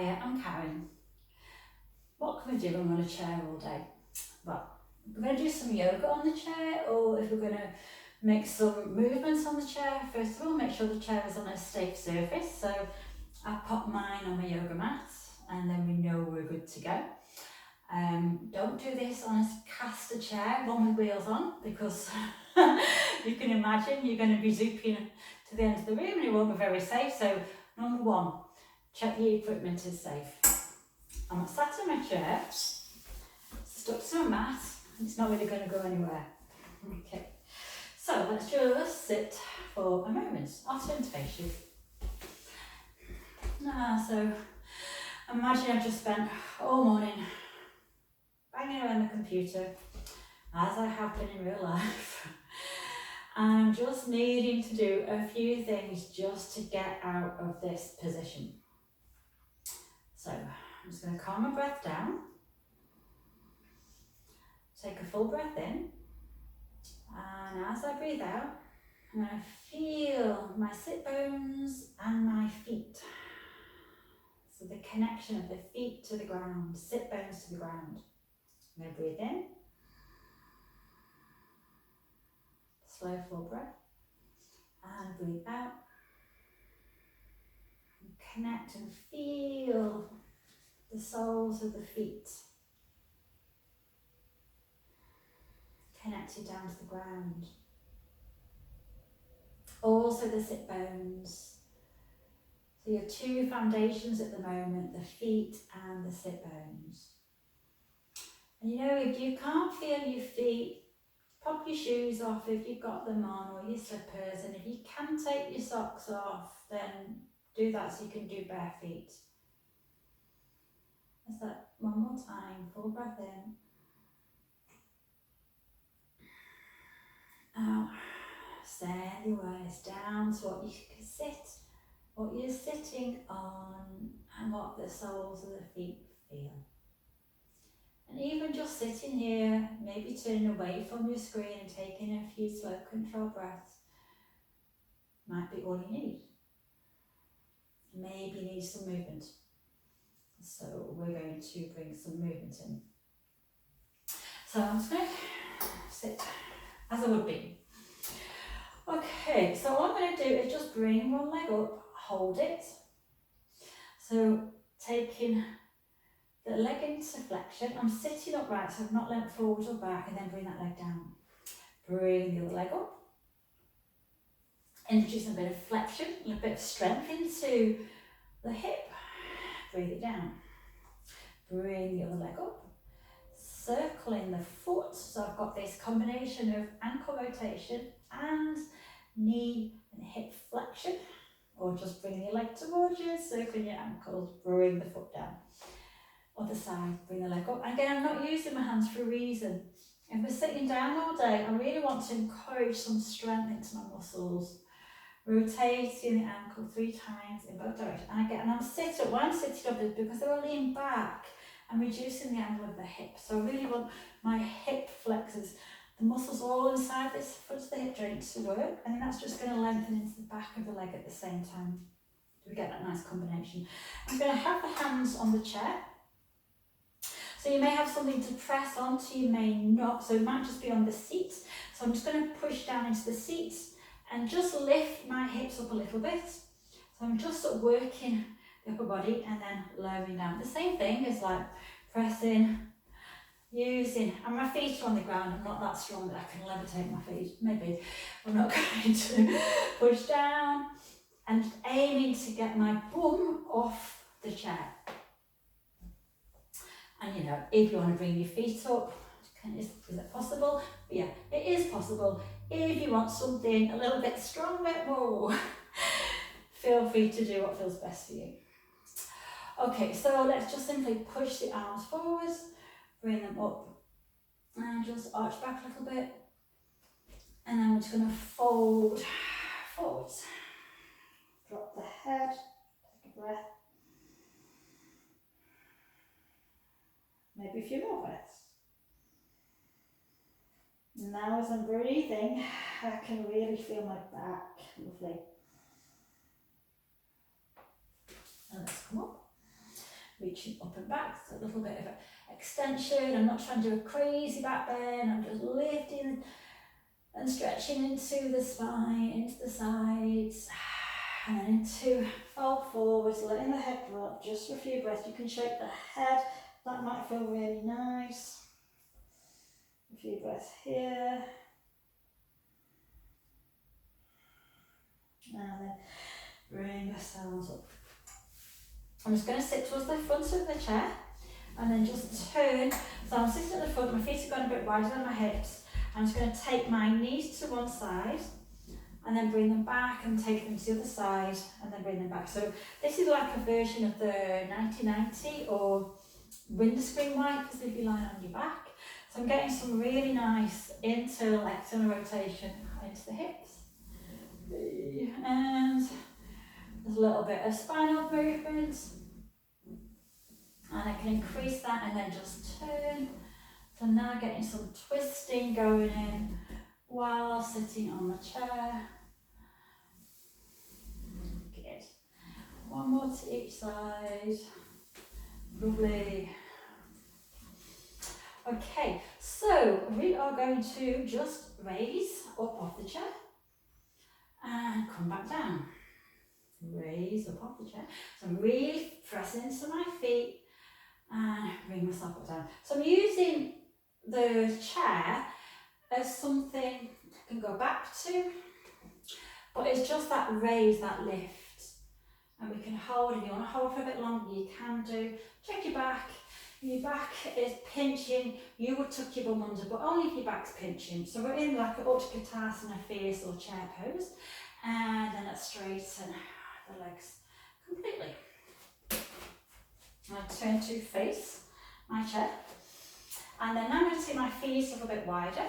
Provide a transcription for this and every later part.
Hiya, I'm Karen. What can we do when we're on a chair all day? Well, we're going to do some yoga on the chair, or if we're going to make some movements on the chair, first of all, make sure the chair is on a safe surface. So I've popped mine on my yoga mat, and then we know we're good to go. Don't do this on a caster chair, one with wheels on, because you can imagine you're going to be zipping to the end of the room and it won't be very safe. So number one, check the equipment is safe. I'm sat in my chair, stuck to my mat, and it's not really going to go anywhere. Okay, so let's just sit for a moment. I'll turn to face you. So imagine I've just spent all morning banging around the computer, as I have been in real life. I'm just needing to do a few things just to get out of this position. So I'm just going to calm my breath down. Take a full breath in. And as I breathe out, I'm going to feel my sit bones and my feet. So the connection of the feet to the ground, sit bones to the ground. I'm going to breathe in. Slow, full breath. And breathe out. And connect and feel the soles of the feet. Connected down to the ground. Also the sit bones. So your two foundations at the moment, the feet and the sit bones. And you know, if you can't feel your feet, pop your shoes off if you've got them on, or your slippers, and if you can take your socks off, then do that so you can do bare feet. Let's that one more time, full breath in. Out. Send your eyes down to what you can sit, what you're sitting on, and what the soles of the feet feel. And even just sitting here, maybe turning away from your screen and taking a few slow controlled breaths might be all you need. Maybe you need some movement. So we're going to bring some movement in. So I'm just going to sit as I would be. Okay, so what I'm going to do is just bring one leg up, hold it. So taking the leg into flexion, I'm sitting upright, so I've not leant forward or back, and then bring that leg down. Bring the other leg up. Introduce a bit of flexion, a little bit of strength into the hip. Breathe it down. Bring the other leg up. Circling the foot, so I've got this combination of ankle rotation and knee and hip flexion, or just bring your leg towards you, circling your ankles, bring the foot down. Other side, bring the leg up. Again, I'm not using my hands for a reason. If we're sitting down all day, I really want to encourage some strength into my muscles. Rotating the ankle 3 times in both directions. And again, I'm sitting, why I'm sitting up is because they will lean back. I'm reducing the angle of the hip. So I really want my hip flexors, the muscles all inside this foot of the hip joint to work. And then that's just going to lengthen into the back of the leg at the same time. So we get that nice combination. I'm going to have the hands on the chair. So you may have something to press onto, you may not. So it might just be on the seat. So I'm just going to push down into the seat and just lift my hips up a little bit. So I'm just sort of working the upper body and then lowering down. The same thing is like pressing, using, and my feet are on the ground. I'm not that strong that I can levitate my feet. Maybe I'm not going to push down and aiming to get my bum off the chair. And you know, if you want to bring your feet up, is that possible? But yeah, it is possible. If you want something a little bit stronger, whoa, feel free to do what feels best for you. Okay, so let's just simply push the arms forwards, bring them up, and just arch back a little bit. And then we're just going to fold forwards. Drop the head, take a breath. Maybe a few more breaths. Now as I'm breathing, I can really feel my back. Lovely. And let's come up. reaching up and back, so a little bit of extension. I'm not trying to do a crazy back bend, I'm just lifting and stretching into the spine, into the sides, and then into fold forwards, letting the head drop just for a few breaths. You can shake the head, that might feel really nice. A few breaths here. And then bring yourselves up. I'm just going to sit towards the front of the chair and then just turn. So I'm sitting at the front, my feet are going a bit wider than my hips. I'm just going to take my knees to one side and then bring them back and take them to the other side and then bring them back. So this is like a version of the 1990 or windscreen wipers if you lie on your back. So I'm getting some really nice internal, external rotation into the hips. And there's a little bit of spinal movement. And I can increase that and then just turn. So now getting some twisting going in while sitting on the chair. Good. One more to each side. Lovely. Okay, so we are going to just raise up off the chair and come back down. Raise up off the chair. So I'm really pressing into my feet and bring myself up down. So I'm using the chair as something I can go back to, but it's just that raise, that lift. And we can hold, if you want to hold for a bit longer, you can do. Check your back. If your back is pinching, you would tuck your bum under, but only if your back's pinching. So we're in like an Utkatasana, fierce or chair pose. And then let's straighten the legs completely. I turn to face my chair. And then I'm going to take my feet a little bit wider.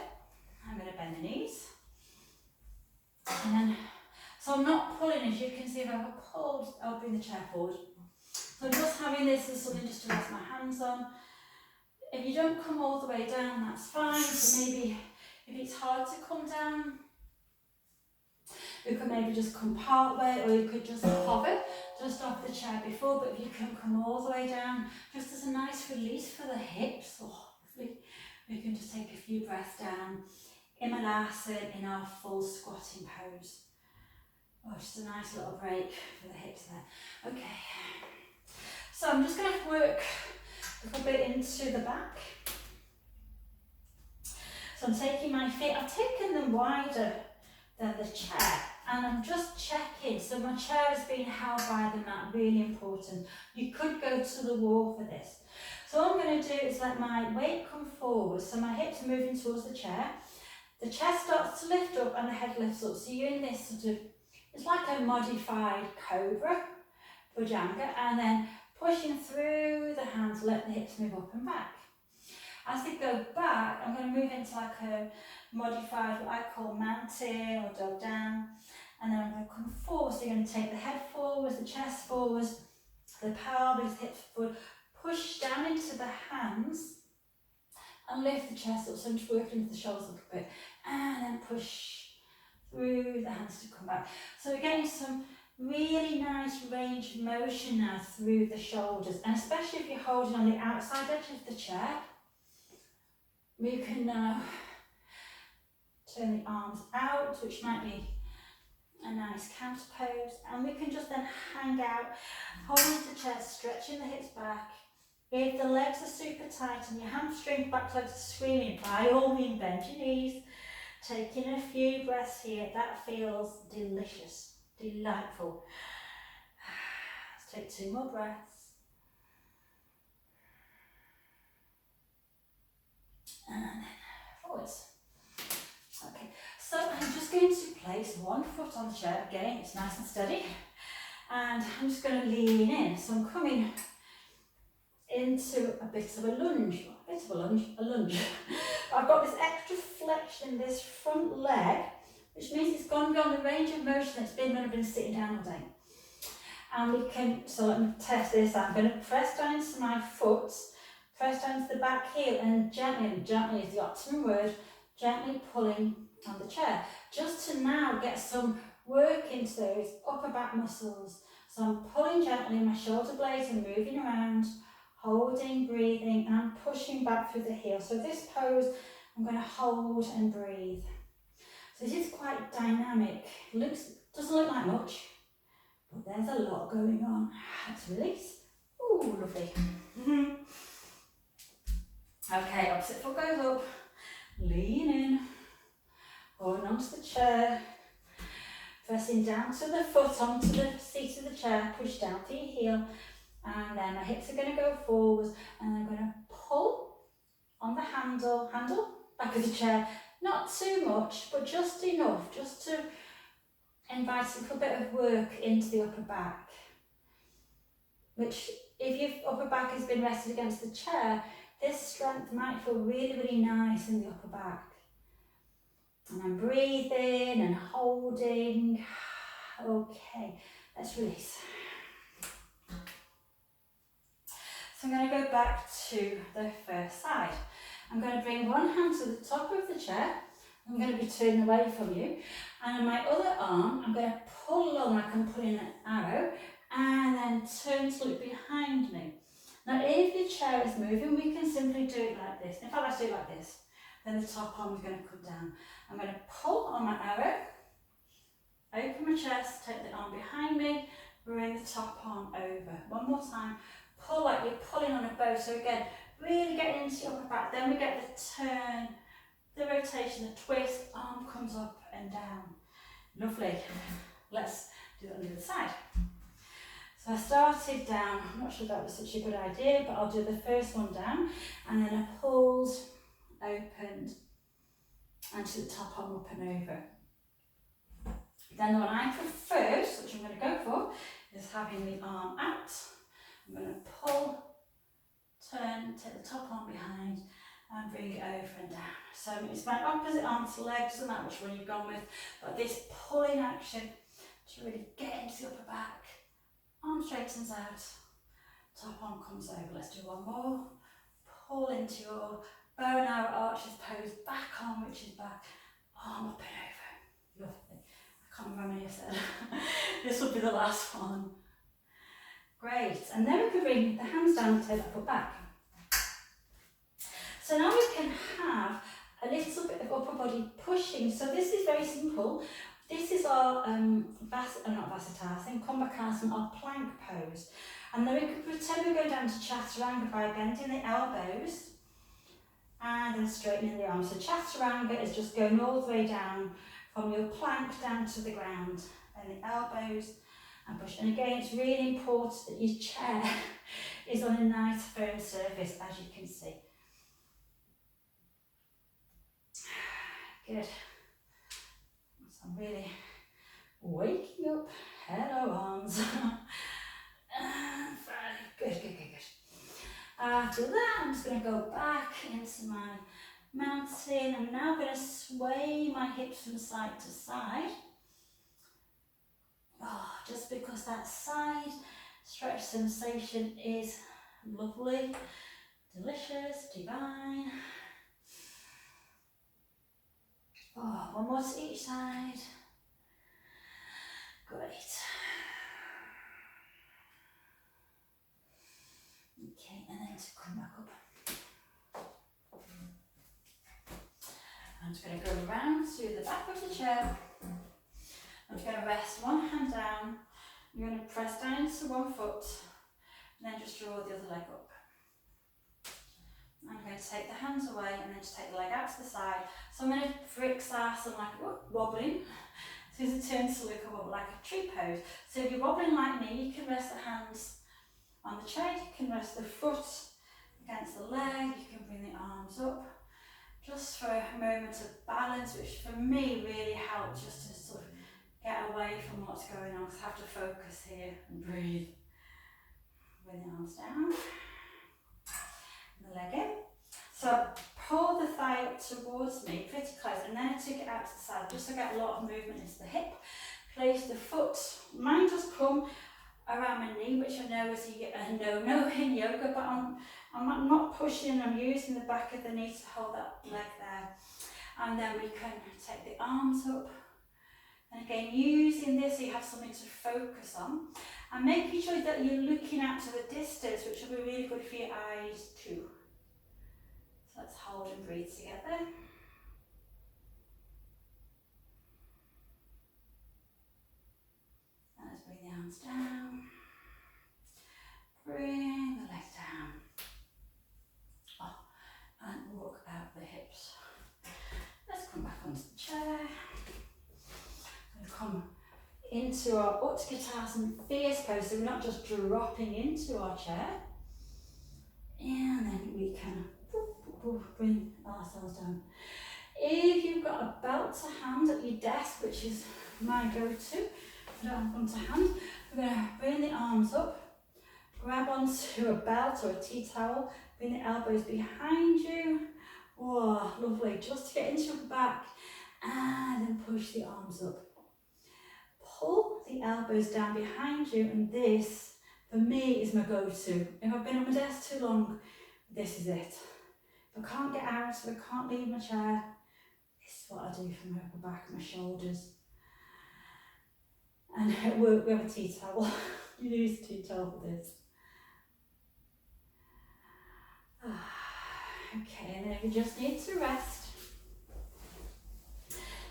I'm going to bend the knees. And then, so I'm not pulling, as you can see, if I pulled, I'll bring the chair forward. So I'm just having this as something just to rest my hands on. If you don't come all the way down, that's fine. So maybe if it's hard to come down, you could maybe just come part way, or you could just hover just off the chair before. But if you can come all the way down, just as a nice release for the hips, we can just take a few breaths down in Manasana in our full squatting pose. Oh, just a nice little break for the hips there. Okay, so I'm just going to work a little bit into the back. So I'm taking my feet, I've taken them wider than the chair, and I'm just checking. So my chair is being held by the mat, really important. You could go to the wall for this. So what I'm going to do is let my weight come forward, so my hips are moving towards the chair. The chest starts to lift up and the head lifts up. So you're in this sort of, it's like a modified cobra, bhujanga, and then pushing through the hands, let the hips move up and back. As they go back, I'm going to move into like a modified, what I call mantir or dog down, and then I'm going to come forward. So you're going to take the head forwards, the chest forwards, the pelvis, hips forward, push down into the hands and lift the chest up. So I'm just working into the shoulders a little bit, and then push through the hands to come back. So we're getting some really nice range of motion now through the shoulders, and especially if you're holding on the outside edge of the chair, we can now turn the arms out, which might be a nice counter pose, and we can just then hang out, holding the chest, stretching the hips back. If the legs are super tight and your hamstrings, back legs are screaming, by all means bend your knees. Taking a few breaths here, that feels delicious, delightful. Let's take 2 more breaths. And then forwards. Okay, so I'm just going to place one foot on the chair. Again, it's nice and steady. And I'm just going to lean in. So I'm coming into a bit of a lunge. A lunge. I've got this extra flexion in this front leg, which means it's gone beyond the range of motion that's been when I've been sitting down all day. And we can, so let me test this out. I'm going to press down into my foot, press down to the back heel, and gently is the optimum word, gently pulling on the chair, just to now get some work into those upper back muscles. So I'm pulling gently, my shoulder blades are moving around, holding, breathing, and I'm pushing back through the heel. So this pose, I'm going to hold and breathe. So this is quite dynamic. Doesn't look like much, but there's a lot going on. Let's release. Ooh, lovely. Okay, opposite foot goes up. Lean in. Holding onto the chair. Pressing down to the foot, onto the seat of the chair. Push down to your heel. And then my hips are going to go forwards. And I'm going to pull on the handle, back of the chair. Not too much, but just enough, just to invite a little bit of work into the upper back. Which, if your upper back has been rested against the chair, this strength might feel really, really nice in the upper back. And I'm breathing and holding. Okay, let's release. So I'm going to go back to the first side. I'm going to bring one hand to the top of the chair. I'm going to be turning away from you. And on my other arm, I'm going to pull along like I'm pulling an arrow and then turn to look behind me. Now, if the chair is moving, we can simply do it like this. In fact, let's do it like this. Then the top arm is going to come down. I'm going to pull on my arrow, open my chest, take the arm behind me, bring the top arm over. One more time. Pull like you're pulling on a bow. So again, really getting into your upper back. Then we get the turn, the rotation, the twist, arm comes up and down. Lovely. Let's do that on the other side. So I started down, I'm not sure that was such a good idea, but I'll do the first one down, and then I pulled, opened, and to the top arm up and over. Then the one I prefer, which I'm going to go for, is having the arm out. I'm going to pull, turn, take the top arm behind, and bring it over and down. So it's my opposite arm to leg, doesn't matter which one you've gone with, but this pulling action to really get into the upper back. Arm straightens out, top arm comes over. Let's do one more. Pull into your bow and arrow arches pose, back arm reaches back, arm up and over. Lovely. I can't remember how many I said. This will be the last one. Great. And then we can bring the hands down and take that foot back. So now we can have a little bit of upper body pushing. So this is very simple. This is our Kumbhakasana, our plank pose. And then we could pretend we're going down to Chaturanga by bending the elbows and then straightening the arms. So Chaturanga is just going all the way down from your plank down to the ground. And the elbows and push. And again, it's really important that your chair is on a nice firm surface, as you can see. Good. So I'm really waking up. Hello, arms. Good. After that, I'm just going to go back into my mountain. I'm now going to sway my hips from side to side. Oh, just because that side stretch sensation is lovely, delicious, divine. Oh, one more to each side. Great. Okay, and then to come back up. I'm just going to go around to the back of the chair. I'm just going to rest one hand down. You're going to press down into one foot, and then just draw the other leg up. I'm going to take the hands away and then just take the leg out to the side. So I'm going to Vrksasana, like wobbling. So it's a turn to look a wobble, like a tree pose. So if you're wobbling like me, you can rest the hands on the chair, you can rest the foot against the leg, you can bring the arms up. Just for a moment of balance, which for me really helps just to sort of get away from what's going on, because I have to focus here and breathe. Bring the arms down. The leg in. So pull the thigh up towards me, pretty close, and then I took it out to the side, just to get a lot of movement into the hip. Place the foot, mine just come around my knee, which I know is a no-no in yoga, but I'm not pushing, I'm using the back of the knee to hold that leg there. And then we can take the arms up And again, using this so you have something to focus on. And making sure that you're looking out to the distance, which will be really good for your eyes too. So let's hold and breathe together. And let's bring the arms down. Bring the legs down. Oh, and walk out the hips. Let's come back onto the chair. We'll come into our Utkatasana fierce pose, so we're not just dropping into our chair. And then we can bring ourselves down. If you've got a belt to hand at your desk, which is my go-to, I don't have one to hand, we're going to bring the arms up, grab onto a belt or a tea towel, bring the elbows behind you. Oh, lovely, just to get into your back, and then push the arms up. Pull the elbows down behind you, and this, for me, is my go-to. If I've been on my desk too long, this is it. If I can't get out, if I can't leave my chair, this is what I do for my upper back and my shoulders. And at work, we have a tea towel. You use a tea towel for this. Okay, and then we just need to rest.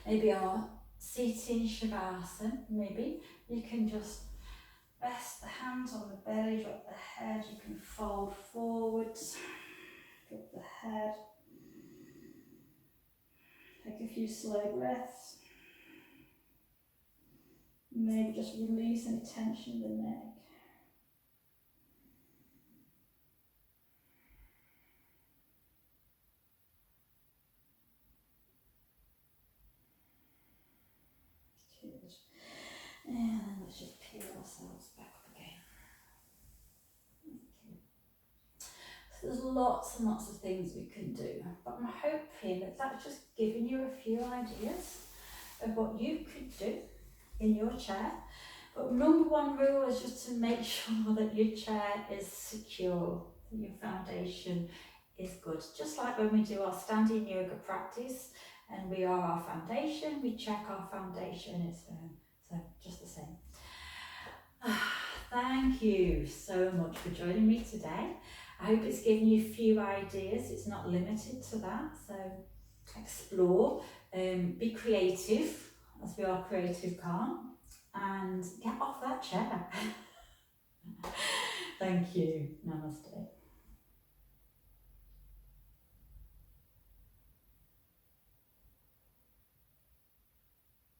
Maybe our sitting Shavasana, maybe. You can just rest the hands on the belly, drop the head, you can fold forwards, drop the head. Take a few slow breaths. Maybe just release any tension in the neck. Good. And then let's just peel ourselves back up again. Okay. So there's lots and lots of things we can do, but I'm hoping that that's just giving you a few ideas of what you could do in your chair. But number one rule is just to make sure that your chair is secure, that your foundation is good. Just like when we do our standing yoga practice and we are our foundation, we check our foundation is firm. So just the same. Thank you so much for joining me today. I hope it's given you a few ideas. It's not limited to that. So explore, be creative, as we are creative, can't, and get off that chair. Thank you. Namaste.